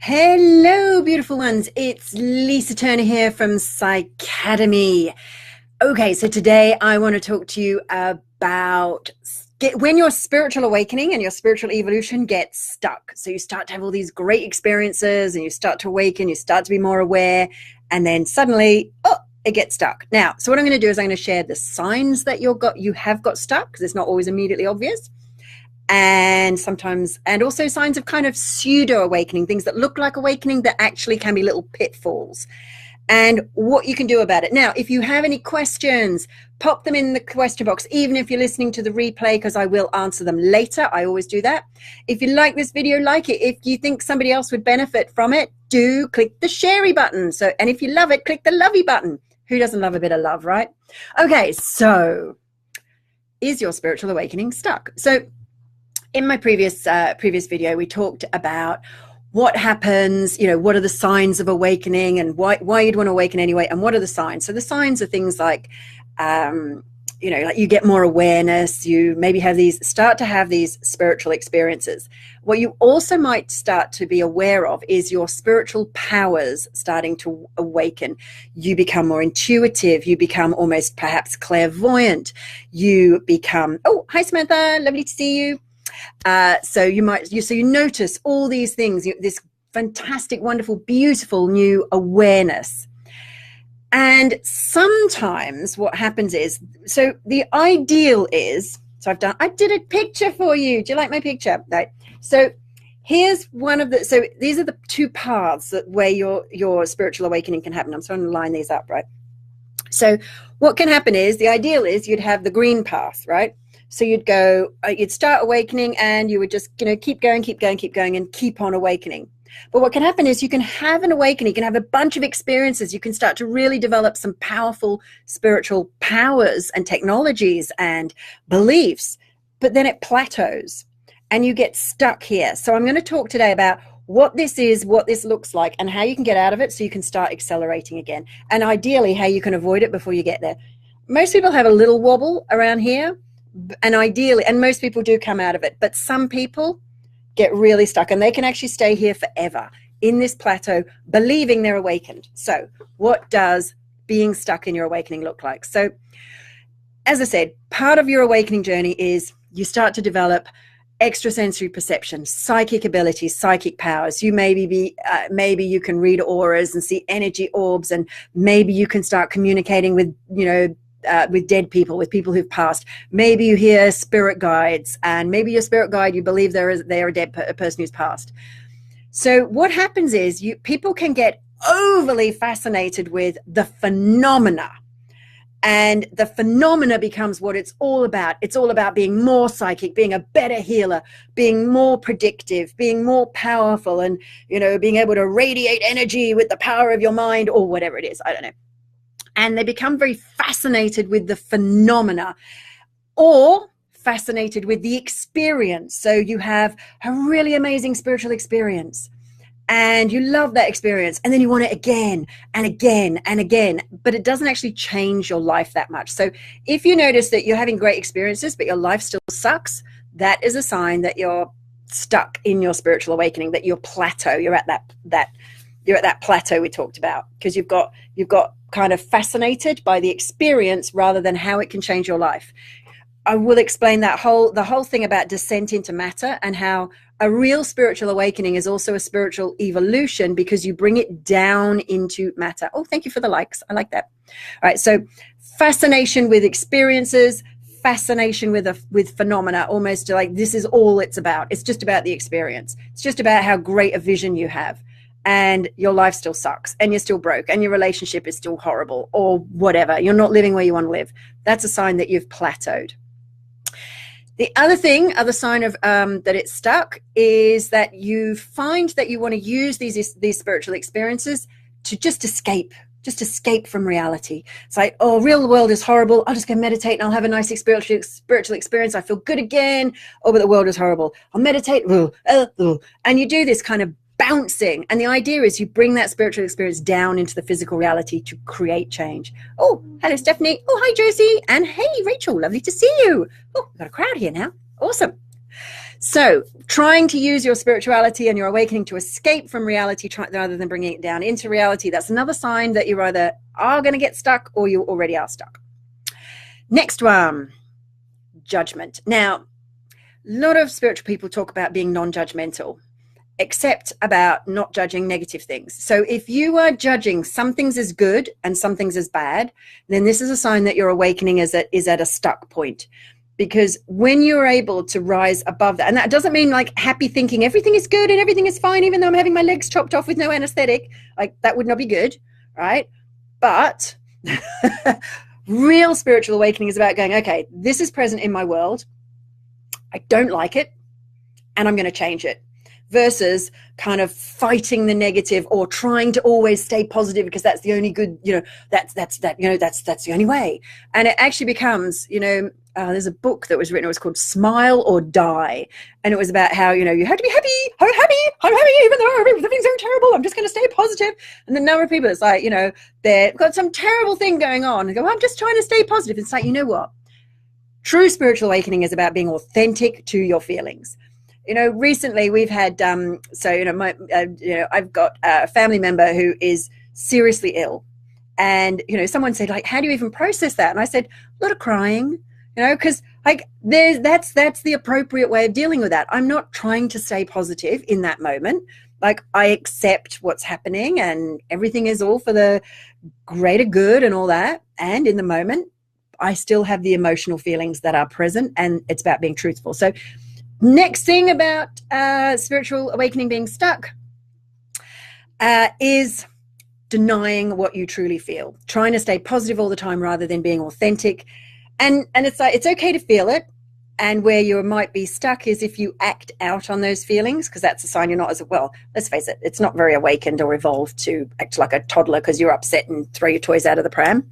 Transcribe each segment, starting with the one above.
Hello, beautiful ones. It's Lisa Turner here from Psycademy. Okay, so today I want to talk to you about when your spiritual awakening and your spiritual evolution gets stuck. So you start to have all these great experiences and you start to awaken, you start to be more aware, and then suddenly, it gets stuck. Now, so what I'm going to do is I'm going to share the signs that you have got stuck, because it's not always immediately obvious. And sometimes, and also signs of kind of pseudo awakening, things that look like awakening that actually can be little pitfalls, and what you can do about it. Now, if you have any questions, pop them in the question box, even if you're listening to the replay, because I will answer them later. I always do that. If you like this video, like it. If you think somebody else would benefit from it, do click the sharey button. So, and if you love it, click the lovey button. Who doesn't love a bit of love, right? Okay, so is your spiritual awakening stuck? So in my previous video, we talked about what happens, what are the signs of awakening and why you'd want to awaken anyway, and what are the signs. So the signs are things like, like you get more awareness, you maybe start to have these spiritual experiences. What you also might start to be aware of is your spiritual powers starting to awaken. You become more intuitive, you become almost perhaps clairvoyant, you become, oh, hi Samantha, lovely to see you. So you notice all these things, this fantastic, wonderful, beautiful new awareness. And sometimes what happens is, so the ideal is, I did a picture for you. Do you like my picture? Right. So here's so these are the two paths where your spiritual awakening can happen. I'm starting to line these up, right? So what can happen is, the ideal is you'd have the green path, right? So you'd start awakening and you would just, keep going and keep on awakening. But what can happen is you can have an awakening, you can have a bunch of experiences, you can start to really develop some powerful spiritual powers and technologies and beliefs, but then it plateaus and you get stuck here. So I'm going to talk today about what this is, what this looks like, and how you can get out of it so you can start accelerating again. And ideally, how you can avoid it before you get there. Most people have a little wobble around here. And ideally, and most people do come out of it, but some people get really stuck and they can actually stay here forever in this plateau, believing they're awakened. So what does being stuck in your awakening look like? So as I said, part of your awakening journey is you start to develop extrasensory perception, psychic abilities, psychic powers. You maybe you can read auras and see energy orbs, and maybe you can start communicating with, with dead people, with people who've passed. Maybe you hear spirit guides, and maybe your spirit guide, you believe they're a person who's passed. So what happens is people can get overly fascinated with the phenomena, and the phenomena becomes what it's all about. It's all about being more psychic, being a better healer, being more predictive, being more powerful, and being able to radiate energy with the power of your mind, or whatever it is. I don't know. And they become very fascinated with the phenomena, or fascinated with the experience. So you have a really amazing spiritual experience and you love that experience, and then you want it again and again and again, but it doesn't actually change your life that much. So if you notice that you're having great experiences but your life still sucks, that is a sign that you're stuck in your spiritual awakening, that you're plateau. You're at that plateau we talked about, because you've got kind of fascinated by the experience rather than how it can change your life. I will explain the whole thing about descent into matter, and how a real spiritual awakening is also a spiritual evolution, because you bring it down into matter. Oh, thank you for the likes. I like that. All right. So fascination with experiences, fascination with phenomena, almost like this is all it's about. It's just about the experience. It's just about how great a vision you have. And your life still sucks, and you're still broke, and your relationship is still horrible, or whatever. You're not living where you want to live. That's a sign that you've plateaued. The other sign of that it's stuck is that you find that you want to use these spiritual experiences to just escape from reality. It's like, oh, real world is horrible. I'll just go meditate and I'll have a nice spiritual experience. I feel good again. Oh, but the world is horrible. I'll meditate. And you do this kind of bouncing, and the idea is you bring that spiritual experience down into the physical reality to create change. Oh, hello Stephanie. Oh, hi Josie. And hey Rachel, lovely to see you. Oh, we've got a crowd here now. Awesome. So trying to use your spirituality and your awakening to escape from reality rather than bringing it down into reality, that's another sign that you either are going to get stuck or you already are stuck. Next one, judgment. Now, a lot of spiritual people talk about being non-judgmental, except about not judging negative things. So if you are judging some things as good and some things as bad, then this is a sign that your awakening is at a stuck point. Because when you're able to rise above that, and that doesn't mean like happy thinking everything is good and everything is fine, even though I'm having my legs chopped off with no anesthetic, like that would not be good, right? But real spiritual awakening is about going, okay, this is present in my world. I don't like it, and I'm going to change it. Versus kind of fighting the negative or trying to always stay positive because that's the only good, that's the only way. And it actually becomes, there's a book that was written, it was called Smile or Die. And it was about how, you have to be happy. I'm happy, even though everything's so terrible. I'm just going to stay positive. And the number of people, it's like, they've got some terrible thing going on and go, I'm just trying to stay positive. It's like, you know what? True spiritual awakening is about being authentic to your feelings. Recently we've had, I've got a family member who is seriously ill. And, someone said, like, how do you even process that? And I said, a lot of crying, because like that's the appropriate way of dealing with that. I'm not trying to stay positive in that moment. Like, I accept what's happening and everything is all for the greater good and all that. And in the moment, I still have the emotional feelings that are present, and it's about being truthful. So next thing about spiritual awakening being stuck is denying what you truly feel, trying to stay positive all the time rather than being authentic. And it's like, it's okay to feel it. And where you might be stuck is if you act out on those feelings, because that's a sign you're not as well. Let's face it, it's not very awakened or evolved to act like a toddler because you're upset and throw your toys out of the pram.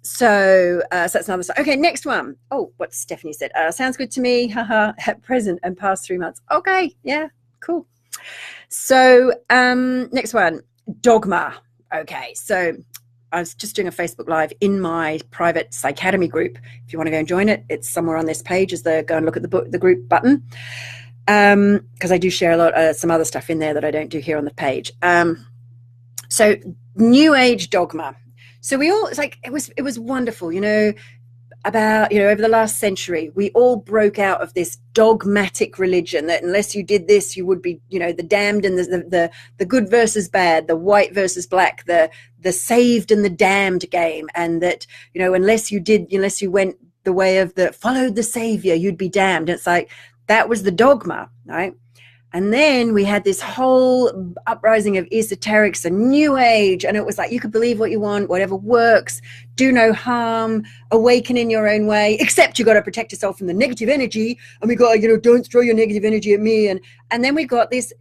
So that's another sign. Okay, next one. Oh, what Stephanie said. Sounds good to me. Haha. At present and past 3 months. Okay, yeah, cool. So next one, dogma. Okay, so I was just doing a Facebook Live in my private Psycademy group. If you want to go and join it, it's somewhere on this page. Go and look at the group button, because I do share a lot some other stuff in there that I don't do here on the page. So New Age dogma. So it was wonderful, about, over the last century, we all broke out of this dogmatic religion that unless you did this, you would be, the damned and the good versus bad, the white versus black, the saved and the damned game. And that, unless you went the way of followed the savior, you'd be damned. It's like, that was the dogma, right? And then we had this whole uprising of esoterics and New Age. And it was like, you could believe what you want, whatever works, do no harm, awaken in your own way, except you got to protect yourself from the negative energy. And we got, don't throw your negative energy at me. And then we got this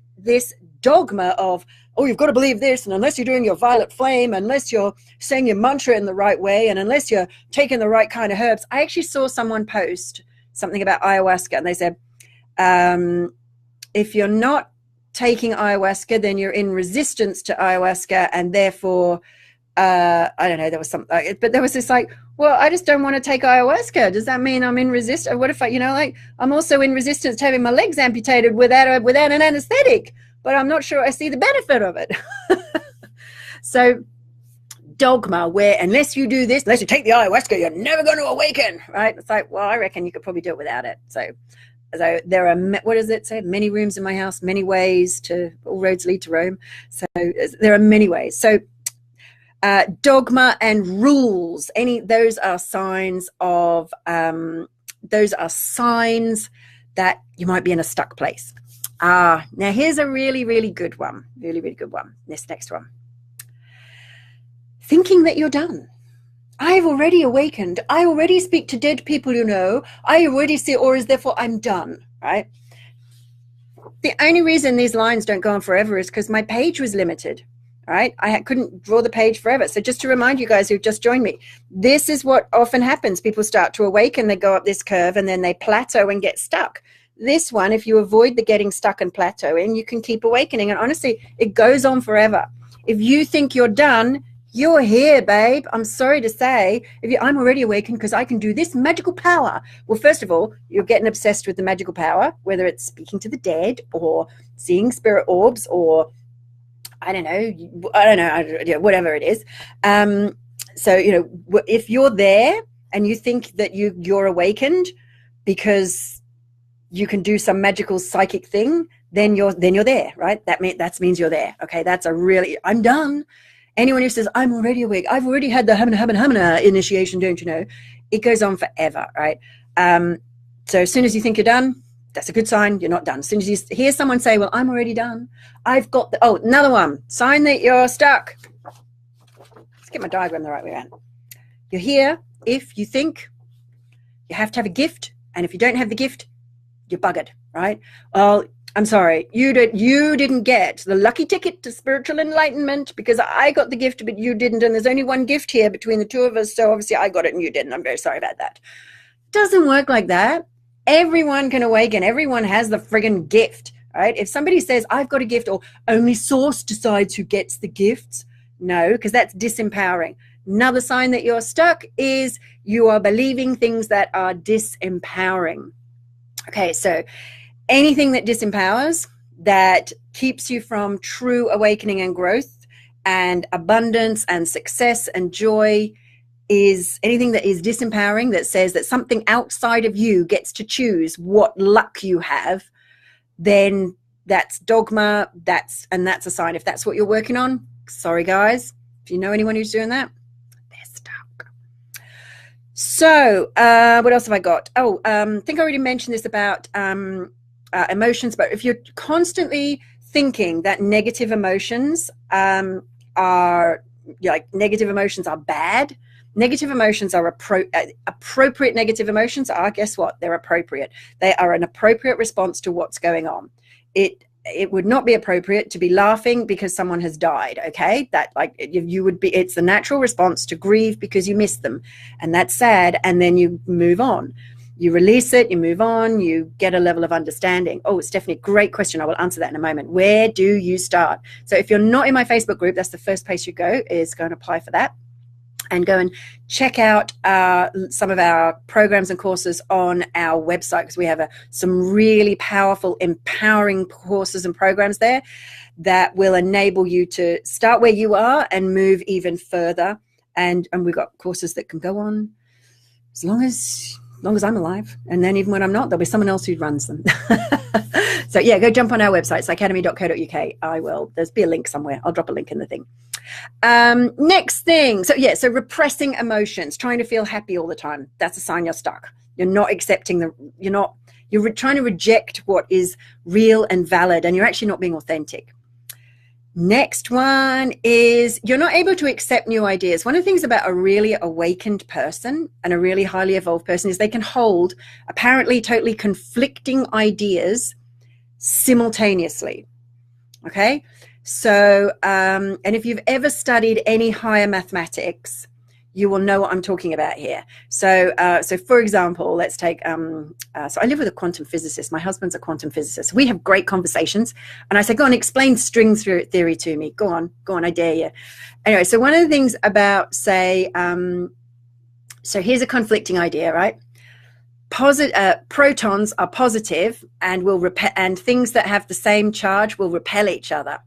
dogma of, oh, you've got to believe this. And unless you're doing your violet flame, unless you're saying your mantra in the right way, and unless you're taking the right kind of herbs. I actually saw someone post something about ayahuasca, and they said, if you're not taking ayahuasca, then you're in resistance to ayahuasca, and therefore, I don't know, there was something, but there was this like, well, I just don't want to take ayahuasca. Does that mean I'm in resistance? What if I'm also in resistance to having my legs amputated without an anesthetic, but I'm not sure I see the benefit of it. So dogma, where unless you do this, unless you take the ayahuasca, you're never going to awaken, right? It's like, well, I reckon you could probably do it without it. So there are, what does it say? Many rooms in my house, many ways to, all roads lead to Rome. So there are many ways. So dogma and rules, those are signs that you might be in a stuck place. Now here's a really, really good one. Really, really good one. This next one. Thinking that you're done. I've already awakened. I already speak to dead people, I already see auras, therefore I'm done, right? The only reason these lines don't go on forever is because my page was limited, right? I couldn't draw the page forever. So just to remind you guys who've just joined me, this is what often happens. People start to awaken, they go up this curve, and then they plateau and get stuck. This one, if you avoid the getting stuck and plateauing, you can keep awakening. And honestly, it goes on forever. If you think you're done, You're here, babe. I'm sorry to say, I'm already awakened because I can do this magical power. Well, first of all, you're getting obsessed with the magical power, whether it's speaking to the dead or seeing spirit orbs or I don't know, whatever it is. So, if you're there and you think that you're awakened because you can do some magical psychic thing, then you're there, right? That means you're there. Okay, I'm done. Anyone who says, I'm already awake, I've already had the hamana initiation, don't you know? It goes on forever, right? So as soon as you think you're done, that's a good sign you're not done. As soon as you hear someone say, well, I'm already done, I've got another one, sign that you're stuck. Let's get my diagram the right way around. You're here if you think you have to have a gift, and if you don't have the gift, you're buggered, right? Well, I'm sorry, you didn't get the lucky ticket to spiritual enlightenment because I got the gift, but you didn't, and there's only one gift here between the two of us, so obviously I got it and you didn't. I'm very sorry about that. Doesn't work like that. Everyone can awaken. Everyone has the friggin' gift, right? If somebody says, I've got a gift, or only source decides who gets the gifts, no, because that's disempowering. Another sign that you're stuck is you are believing things that are disempowering. Okay, so anything that disempowers, that keeps you from true awakening and growth and abundance and success and joy, is anything that is disempowering, that says that something outside of you gets to choose what luck you have, then that's dogma. That's a sign. If that's what you're working on, sorry guys, if you know anyone who's doing that, they're stuck. So what else have I got? I think I already mentioned this about emotions, but if you're constantly thinking that negative emotions are bad, negative emotions are appropriate. Negative emotions are, guess what? They're appropriate. They are an appropriate response to what's going on. It would not be appropriate to be laughing because someone has died. Okay, it's the natural response to grieve because you miss them, and that's sad. And then you move on. You release it, you move on, you get a level of understanding. Oh, Stephanie, great question. I will answer that in a moment. Where do you start? So if you're not in my Facebook group, that's the first place you go, is go and apply for that. And go and check out some of our programs and courses on our website, because we have some really powerful, empowering courses and programs there that will enable you to start where you are and move even further. And we've got courses that can go on as long as I'm alive. And then even when I'm not, there'll be someone else who runs them. So yeah, go jump on our website, psycademy.co.uk. There's be a link somewhere. I'll drop a link in the thing. Next thing. So repressing emotions, trying to feel happy all the time. That's a sign you're stuck. You're not accepting you're trying to reject what is real and valid, and you're actually not being authentic. Next one is you're not able to accept new ideas. One of the things about a really awakened person and a really highly evolved person is they can hold apparently totally conflicting ideas simultaneously. Okay? So, and if you've ever studied any higher mathematics, you will know what I'm talking about here. So for example, let's take, so I live with a quantum physicist. My husband's a quantum physicist. We have great conversations. And I say, go on, explain string theory to me. Go on, I dare you. Anyway, so one of the things about, say, so here's a conflicting idea, right? Protons are positive and will repel, and things that have the same charge will repel each other.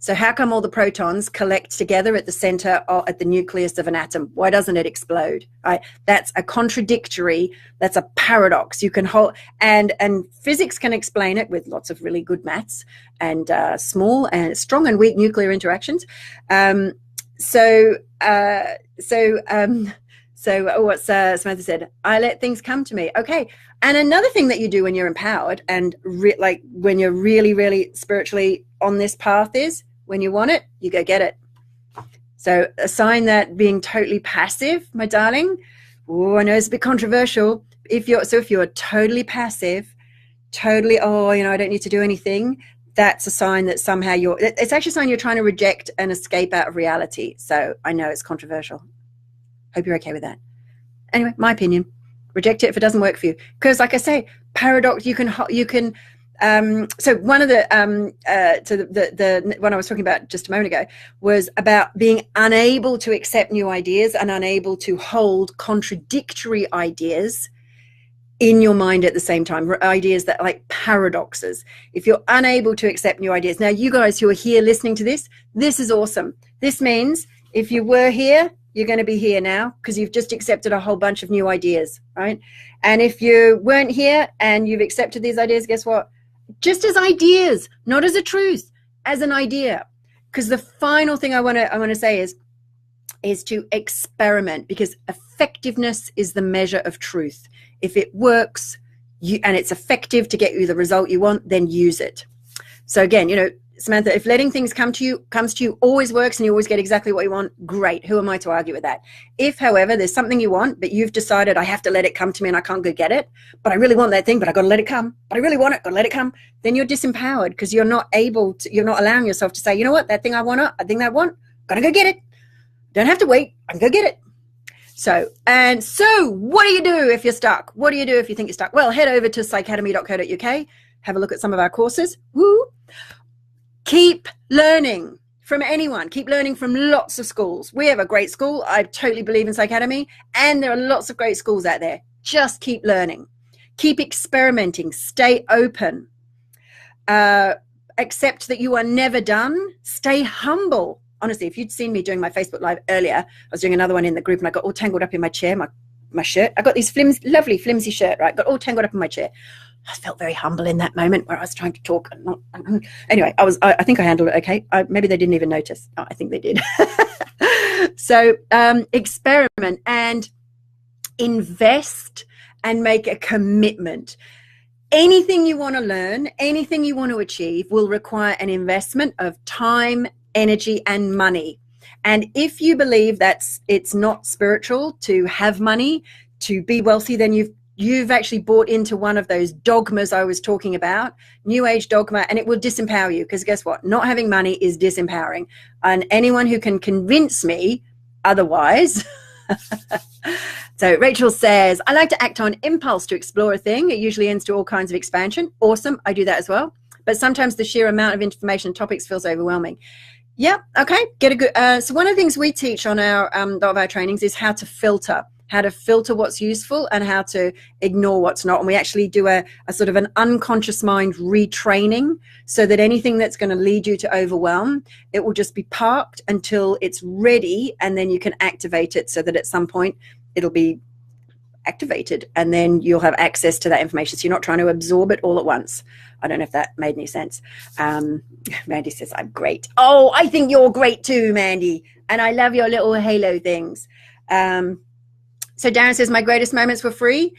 So how come all the protons collect together at the center or at the nucleus of an atom? Why doesn't it explode? Right? That's a contradictory, that's a paradox. You can hold, and physics can explain it with lots of really good maths and small and strong and weak nuclear interactions. So what's Samantha said? I let things come to me. Okay. And another thing that you do when you're empowered and when you're really, really spiritually on this path is when you want it, you go get it. So a sign that being totally passive, my darling, I know it's a bit controversial. If you're totally passive, totally, I don't need to do anything, that's a sign that somehow it's actually a sign you're trying to reject and escape out of reality. So I know it's controversial. Hope you're okay with that. Anyway, my opinion. Reject it if it doesn't work for you. Because like I say, paradox, you can So one of the one I was talking about just a moment ago was about being unable to accept new ideas and unable to hold contradictory ideas in your mind at the same time, ideas that are like paradoxes. If you're unable to accept new ideas, now you guys who are here listening to this is awesome. This means if you were here, you're going to be here now because you've just accepted a whole bunch of new ideas, right? And if you weren't here and you've accepted these ideas, guess what? Just as ideas, not as a truth, as an idea. Because the final thing I want to say is to experiment, because effectiveness is the measure of truth. If it works and it's effective to get you the result you want, then use it. So again, Samantha, if letting things comes to you always works and you always get exactly what you want, great. Who am I to argue with that? If, however, there's something you want, but you've decided I have to let it come to me and I can't go get it, but I really want that thing, but I got to let it come, but I really want it, got to let it come, then you're disempowered because you're not allowing yourself to say, you know what, that thing I want, got to go get it. Don't have to wait. I can go get it. So what do you do if you're stuck? What do you do if you think you're stuck? Well, head over to psycademy.co.uk, have a look at some of our courses. Woo! Keep learning from anyone. Keep learning from lots of schools. We have a great school. I totally believe in Psycademy, and there are lots of great schools out there. Just keep learning. Keep experimenting. Stay open. Accept that you are never done. Stay humble. Honestly, if you'd seen me doing my Facebook Live earlier, I was doing another one in the group and I got all tangled up in my chair, my shirt. I got these lovely flimsy shirt, right? Got all tangled up in my chair. I felt very humble in that moment where I was trying to talk. Anyway, I think I handled it okay. Maybe they didn't even notice. Oh, I think they did. So experiment and invest and make a commitment. Anything you want to learn, anything you want to achieve will require an investment of time, energy, and money. And if you believe it's not spiritual to have money, to be wealthy, then you've actually bought into one of those dogmas I was talking about, New Age dogma, and it will disempower you because guess what? Not having money is disempowering. And anyone who can convince me otherwise. So Rachel says, I like to act on impulse to explore a thing. It usually ends to all kinds of expansion. Awesome. I do that as well. But sometimes the sheer amount of information and topics feels overwhelming. Yeah. Okay. Get a good. So one of the things we teach on our trainings is how to filter what's useful and how to ignore what's not. And we actually do a sort of an unconscious mind retraining so that anything that's going to lead you to overwhelm, it will just be parked until it's ready. And then you can activate it so that at some point it'll be activated and then you'll have access to that information. So you're not trying to absorb it all at once. I don't know if that made any sense. Mandy says, I'm great. Oh, I think you're great too, Mandy. And I love your little halo things. So Darren says, my greatest moments were free.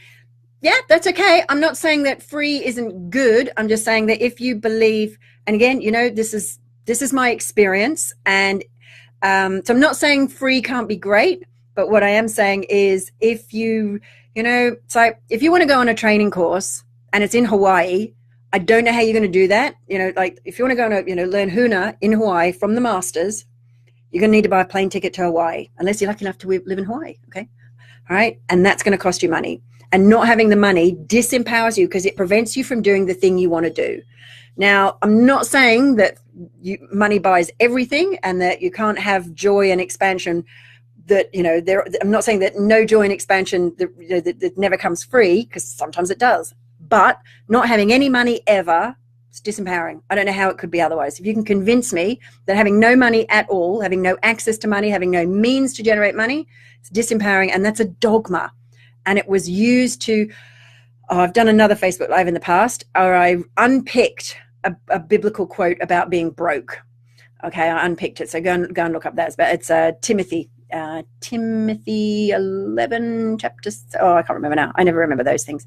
Yeah, that's okay. I'm not saying that free isn't good. I'm just saying that if you believe, and again, this is my experience. And so I'm not saying free can't be great, but what I am saying is if you if you want to go on a training course and it's in Hawaii, I don't know how you're going to do that. Like if you want to go on learn Huna in Hawaii from the masters, you're going to need to buy a plane ticket to Hawaii, unless you're lucky enough to live in Hawaii. Okay. All right. And that's going to cost you money. And not having the money disempowers you because it prevents you from doing the thing you want to do. Now, I'm not saying that money buys everything and that you can't have joy and expansion. I'm not saying that no joy and expansion that never comes free, because sometimes it does. But not having any money ever, it's disempowering. I don't know how it could be otherwise. If you can convince me that having no money at all, having no access to money, having no means to generate money, it's disempowering, and that's a dogma. And it was used to, I've done another Facebook Live in the past, or I unpicked a biblical quote about being broke. Okay, I unpicked it. So go and look up that. But it's Timothy 11 chapters. Oh, I can't remember now. I never remember those things.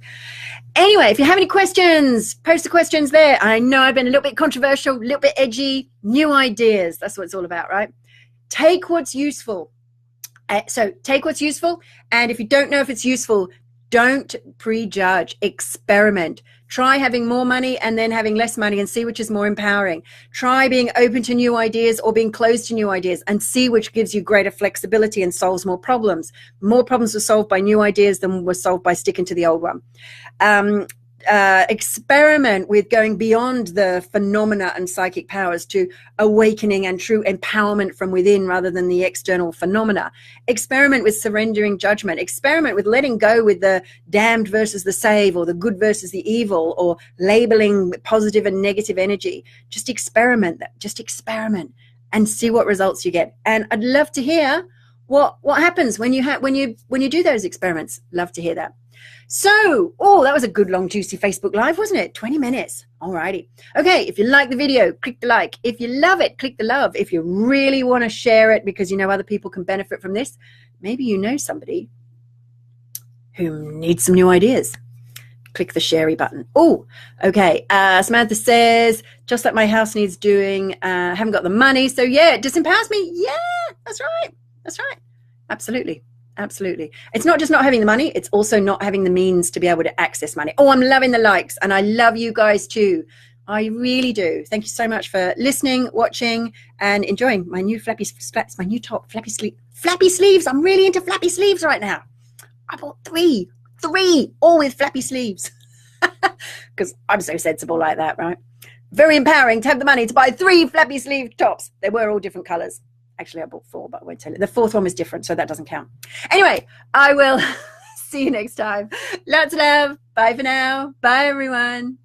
Anyway, if you have any questions, post the questions there. I know I've been a little bit controversial, a little bit edgy, new ideas. That's what it's all about, right? Take what's useful. So take what's useful. And if you don't know if it's useful, don't prejudge, experiment. Try having more money and then having less money and see which is more empowering. Try being open to new ideas or being closed to new ideas and see which gives you greater flexibility and solves more problems. More problems were solved by new ideas than were solved by sticking to the old one. experiment with going beyond the phenomena and psychic powers to awakening and true empowerment from within rather than the external phenomena. Experiment with surrendering judgment. Experiment with letting go with the damned versus the save, or the good versus the evil, or labeling positive and negative energy. Just experiment that. Just experiment and see what results you get. And I'd love to hear what happens when you do those experiments. Love to hear that. So, that was a good long juicy Facebook Live, wasn't it? 20 minutes. Alrighty. Okay, if you like the video, click the like. If you love it, click the love. If you really want to share it because you know other people can benefit from this, maybe you know somebody who needs some new ideas, click the sharey button. Okay. Samantha says, just like my house needs doing, haven't got the money. So yeah, it disempowers me. Yeah, that's right. That's right. Absolutely. Absolutely. It's not just not having the money, it's also not having the means to be able to access money. I'm loving the likes, and I love you guys too. I really do. Thank you so much for listening, watching, and enjoying my new my new top, flappy sleeves. I'm really into flappy sleeves right now. I bought three, all with flappy sleeves. Because I'm so sensible like that, right? Very empowering to have the money to buy 3 flappy sleeve tops. They were all different colors. Actually, I bought 4, but I won't tell you. The 4th one was different, so that doesn't count. Anyway, I will see you next time. Lots of love. Bye for now. Bye, everyone.